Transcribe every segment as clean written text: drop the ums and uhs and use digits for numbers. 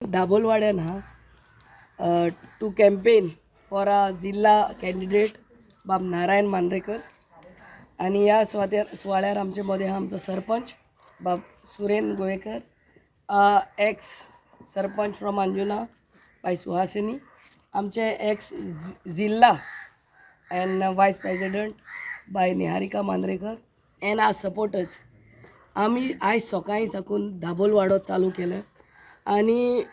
दाबोलवाड्यान to campaign for a जिल्हा candidate बाब नारायण मांद्रेकर आणि या सुवाळ्यार आमचे मदीं आहा आमचो सरपंच बाब सुरेन गोवेकर, एक्स सरपंच फ्रॉम अंजुना बाय सुहासिनी, आमचे ex zilla and vice president Bai Niharika Mandrekar and our supporters. आम्ही आयज सकाळीं साकून दाबोलवाडो चालू केलं आणि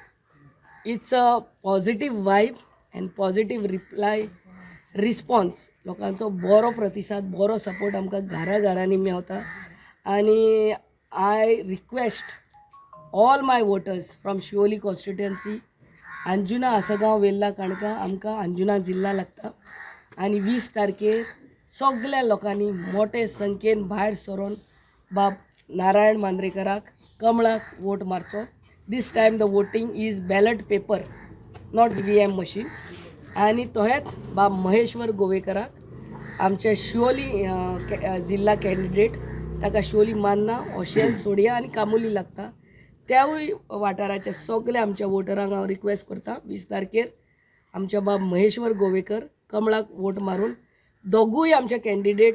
it's a positive vibe and positive response. लोकांचो बरो प्रतिसाद, बरो सपोर्ट आमकां घरांनी मेवता. आणि I request all my voters from Siolim constituency, Anjuna Assagao Verla Canca आमकां अंजुना जिल्हा लागता आणि 20 तारखेर सगळ्या लोकांनी मोठे संख्येन भायर सरून बाब नारायण मांद्रेकराक कमळाक वोट मारचो. This time the voting is ballot paper, not EVM machine. आणि तोहेच बाब महेश्वर गोवेकराक आमचे शिवोली जिल्हा कॅन्डिडेट, ताका शिवोली मान्ना, ओशेल, सोडिया आणि कामोली लागता. त्यावूय वाठाराच्या सगळ्या आमच्या वोटरांक हांव रिक्वेस्ट करता 20 तारखेर आमच्या बाब महेश्वर गोवेकर कमळाक वोट मारून दोगूय आमचे कॅन्डिडेट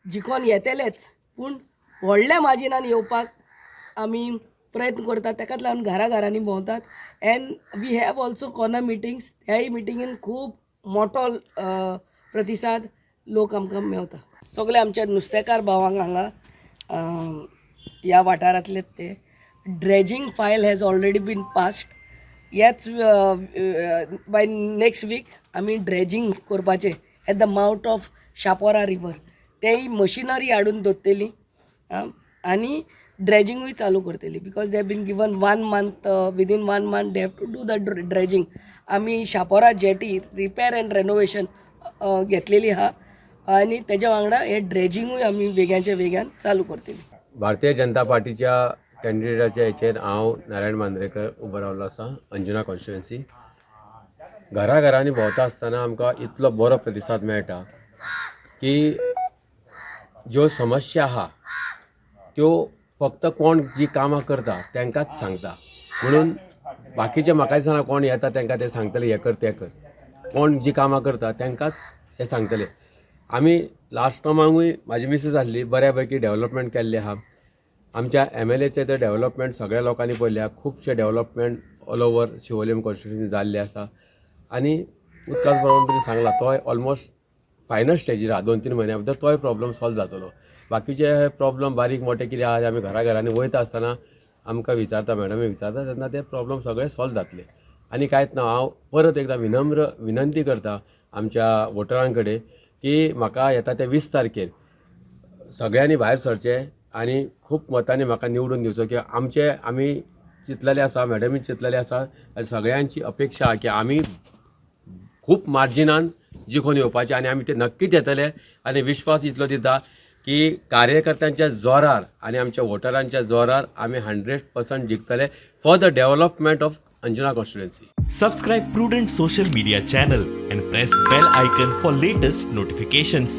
जिखोन येतलेच, पूण व्हडल्या मार्जिनान येवपाक आमी प्रयत्न करतात. ताकाच लागून घरांनी भोंवतात. And we have also corner meetings. ह्याय मिटिंगेन खूब मोठो प्रतिसाद लोक आमकां मेवता. सगळे आमच्या नुस्तेकार भावांक हांगा ह्या वाठारांतलेच ते dredging file has already been passed. ह्याच बाय नेक्स्ट वीक आमी ड्रेजिंग करपाचें at the mouth of Chapora river. तेय मशिनरी हाडून दवरतली आणि ड्रेजिंगूय चालू करतली. Because they have been given 1 month, within 1 month they have to do the dredging. आमी Chapora jetty repair and renovation घेतलेली आहा आणि तेज्या वांगडा हे ड्रेजिंगूय आमी वेग्याच्या वेग्यान चालू करतली. भारतीय जनता पार्टीच्या कॅन्डिडेटाच्या हेचेर हांव नारायण मांद्रेकर उबो रावलो आसा अंजुना कॉन्स्टिट्युएन्सी. घरांनी भोंवता आसतना आमकां इतलो बरो प्रतिसाद मेळटा की ज्यो समस्या आहा त्यो फक्त कोण जी कामां करता तांकांच सांगता. म्हणून बाकीचे म्हाका दिसना कोण येता तांकां ते सांगतले हे कर ते कर. कोण जी कामां करता तांकांच हे सांगतले. आमी लास्ट टर्मांकूय म्हाजी मिसेस आसली, बऱ्यापैकी डेव्हलपमेंट केल्लें आहा. आमच्या MLAचे ते डेव्हलपमेंट सगळ्या लोकांनी पळयल्या. खुबशे development all over Siolim constituency जाल्ले आसा आणि उदकाच प्रॉब्लम तुमी सांगला तोय ऑलमोस्ट फायनल स्टेजीर आहा. 2-3 म्हयन्या भितर तोय प्रॉब्लम सॉल्व जातलो. बाकीचे प्रॉब्लम बारीक मोठे कितें आहा आमी घरांनी वयता आसतना आमकां विचारता, मॅडमी विचारता तेन्ना ते प्रॉब्लम सगळे सॉल्व जातले. आनी कांयच ना. हांव परत एकदां विनम्र विनंती करता आमच्या वोटरां कडेन की म्हाका येता ते 20 तारखेर सगळ्यांनी भायर सरचें आणि खूब मतांनी म्हाका निवडून दिवचो. की आमी चिंतलेले आसा, मॅडमी चिंतलेले आसा आनी सगळ्यांची अपेक्षा की आमी खूब मार्जिनान जिखून येवपाचे आणि आमी ते नक्कीच येतले. आणि विश्वास इतलो दिता की कार्यकर्त्यांच्या जोरार आणि आमच्या वोटरांच्या जोरार आमी 100% जिखतले for the development of Anjuna constituency. Subscribe Prudent social media channel and press bell icon for latest notifications.